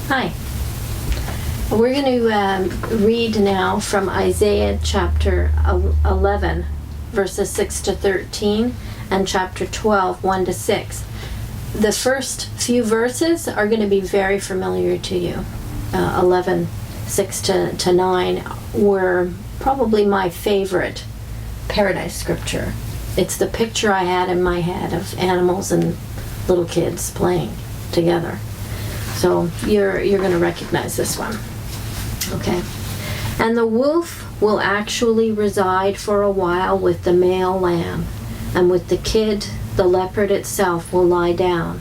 Hi. We're going to read now from Isaiah chapter 11, verses 6 to 13, and chapter 12, 1 to 6. The first few verses are going to be very familiar to you. 11, 6 to 9 were probably my favorite paradise scripture. It's the picture I had in my head of animals and little kids playing together. So you're going to recognize this one. Okay. And the wolf will actually reside for a while with the male lamb, and with the kid, the leopard itself will lie down,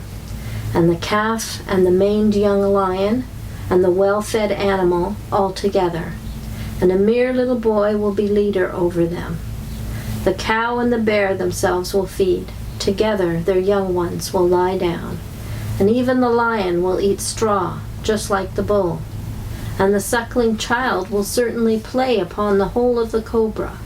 and the calf and the maned young lion and the well-fed animal all together, and a mere little boy will be leader over them. The cow and the bear themselves will feed. Together their young ones will lie down. And even the lion will eat straw, just like the bull. And the suckling child will certainly play upon the hole of the cobra,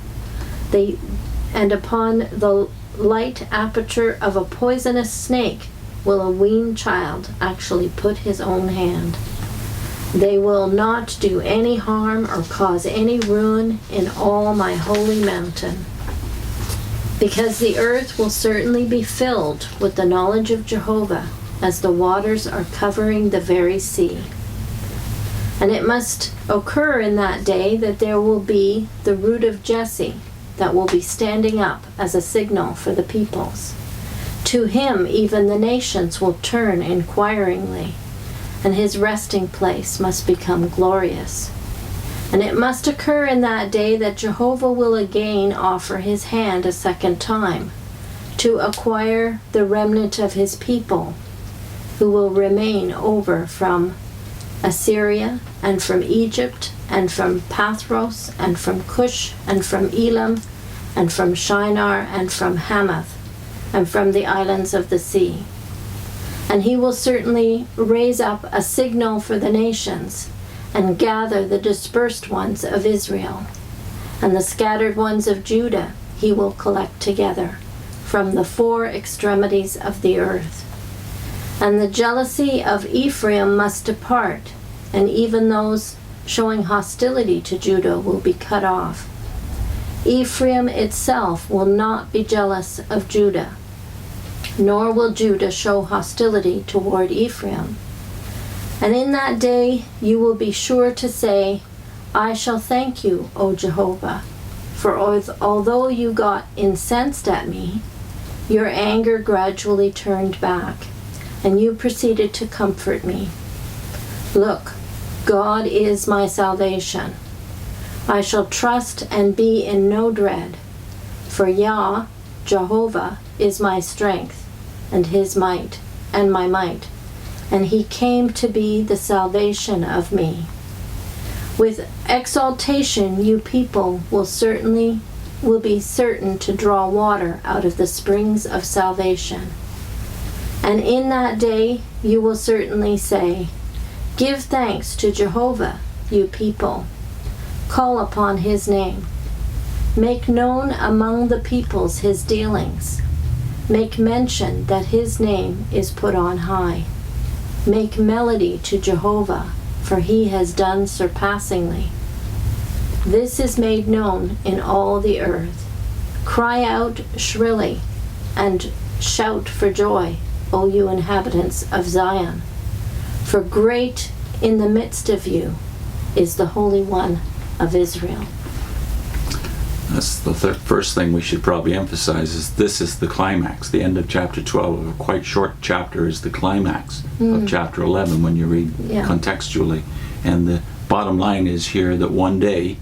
and upon the light aperture of a poisonous snake will a weaned child actually put his own hand. They will not do any harm or cause any ruin in all my holy mountain, because the earth will certainly be filled with the knowledge of Jehovah, as the waters are covering the very sea. And it must occur in that day that there will be the root of Jesse that will be standing up as a signal for the peoples. To him even the nations will turn inquiringly, and his resting place must become glorious. And it must occur in that day that Jehovah will again offer his hand a second time to acquire the remnant of his people, who will remain over from Assyria, and from Egypt, and from Pathros, and from Cush, and from Elam, and from Shinar, and from Hamath, and from the islands of the sea. And he will certainly raise up a signal for the nations, and gather the dispersed ones of Israel. And the scattered ones of Judah he will collect together from the four extremities of the earth. And the jealousy of Ephraim must depart, and even those showing hostility to Judah will be cut off. Ephraim itself will not be jealous of Judah, nor will Judah show hostility toward Ephraim. And in that day you will be sure to say, I shall thank you, O Jehovah, for although you got incensed at me, your anger gradually turned back, and you proceeded to comfort me. Look, God is my salvation. I shall trust and be in no dread, for Jehovah, is my strength, and his might, and my might, and he came to be the salvation of me. With exaltation you people will be certain to draw water out of the springs of salvation. And in that day you will certainly say, give thanks to Jehovah, you people. Call upon his name. Make known among the peoples his dealings. Make mention that his name is put on high. Make melody to Jehovah, for he has done surpassingly. This is made known in all the earth. Cry out shrilly and shout for joy, O you inhabitants of Zion. For great in the midst of you is the Holy One of Israel. That's the first thing we should probably emphasize, is this is the climax. The end of chapter 12, a quite short chapter, is the climax of chapter 11 when you read contextually. And the bottom line is here that one day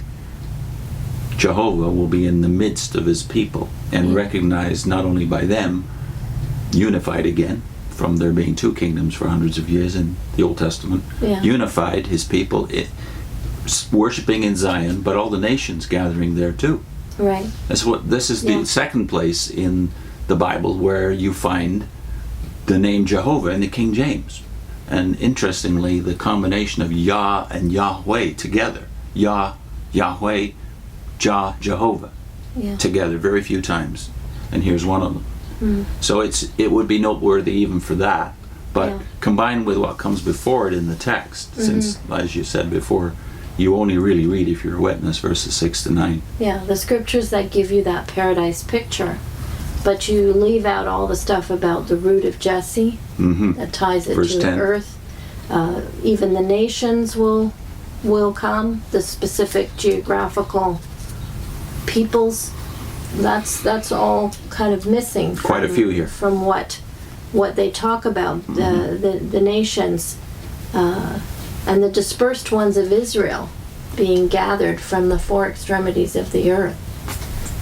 Jehovah will be in the midst of his people and recognized not only by them, unified again, from there being two kingdoms for hundreds of years in the Old Testament, unified his people, worshipping in Zion, but all the nations gathering there too. Right. This is the second place in the Bible where you find the name Jehovah in the King James. And interestingly, the combination of Yah and Yahweh together, Yah, Yahweh, Jehovah, together very few times. And here's one of them. So it would be noteworthy even for that But Yeah. combined with what comes before it in the text, since, as you said before, you only really read if you're a witness, verses 6 to 9. Yeah, the scriptures that give you that paradise picture, but you leave out all the stuff about the root of Jesse that ties it Verse to 10. the earth. Even the nations will come, the specific geographical peoples. That's all kind of missing. Quite a few here. From what they talk about, the nations and the dispersed ones of Israel being gathered from the four extremities of the earth.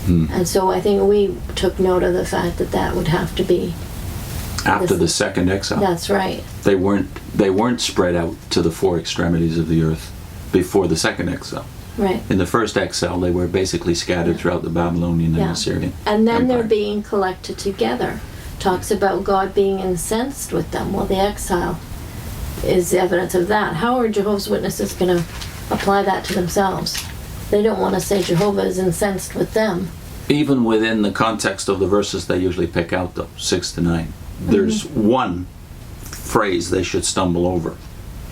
And so I think we took note of the fact that would have to be After the second exile. That's right. They weren't spread out to the four extremities of the earth before the second exile. Right. In the first exile, they were basically scattered throughout the Babylonian and Assyrian And then Empire. they're being collected together. Talks about God being incensed with them. Well, the exile is evidence of that. How are Jehovah's Witnesses going to apply that to themselves? They don't want to say Jehovah is incensed with them. Even within the context of the verses they usually pick out, though, 6 to 9, there's one phrase they should stumble over.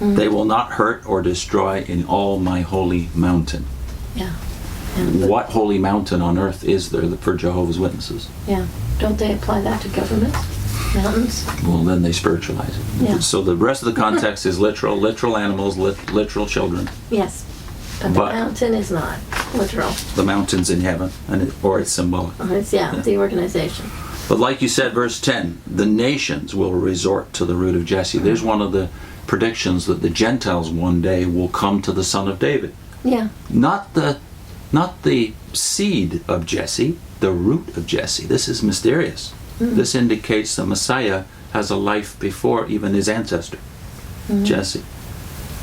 They will not hurt or destroy in all my holy mountain. Yeah. What holy mountain on earth is there for Jehovah's Witnesses? Yeah. Don't they apply that to governments? Mountains? Well, then they spiritualize it. Yeah. So the rest of the context is literal animals, literal children. Yes. But the mountain is not literal. The mountain's in heaven, or it's symbolic. It's, the organization. But like you said, verse 10, the nations will resort to the root of Jesse. There's one of the predictions that the Gentiles one day will come to the son of David. Yeah. Not the seed of Jesse, the root of Jesse. This is mysterious. This indicates the Messiah has a life before even his ancestor, Jesse.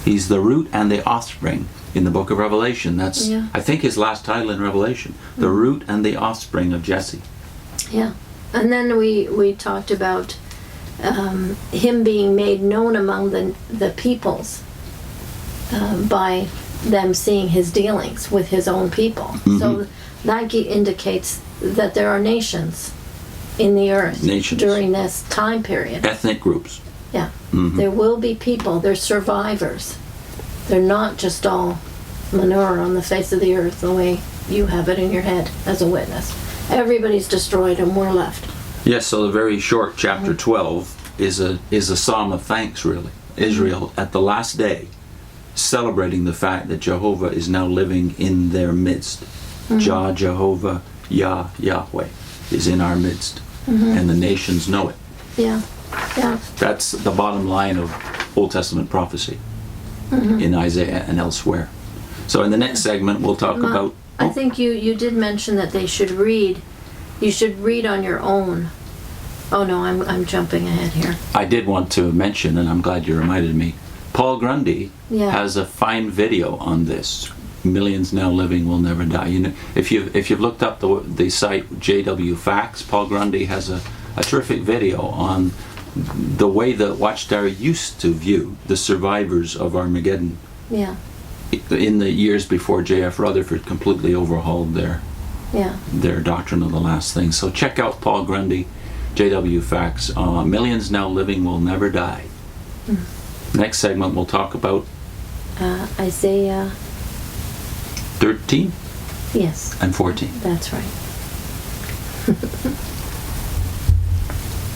He's the root and the offspring in the book of Revelation. That's, I think, his last title in Revelation. The root and the offspring of Jesse. Yeah. And then we talked about him being made known among the peoples by them seeing his dealings with his own people. So that indicates that there are nations in the earth during this time period. Ethnic groups. Yeah. There will be people. They're survivors. They're not just all manure on the face of the earth the way you have it in your head as a witness. Everybody's destroyed and we're left. Yes, so the very short chapter 12 is a psalm of thanks, really. Israel at the last day celebrating the fact that Jehovah is now living in their midst. Jehovah, Yahweh is in our midst. And the nations know it. Yeah. Yeah. That's the bottom line of Old Testament prophecy in Isaiah and elsewhere. So in the next segment we'll talk about... I think you did mention that they should read. You should read on your own. Oh no, I'm jumping ahead here. I did want to mention, and I'm glad you reminded me, Paul Grundy has a fine video on this. Millions now living will never die. You know, if you've looked up the site JW Facts, Paul Grundy has a terrific video on the way the Watchtower used to view the survivors of Armageddon. Yeah. In the years before J.F. Rutherford completely overhauled their doctrine of the last thing. So check out Paul Grundy, J.W. Facts. Millions now living will never die. Next segment we'll talk about Isaiah 13 yes and 14. That's right.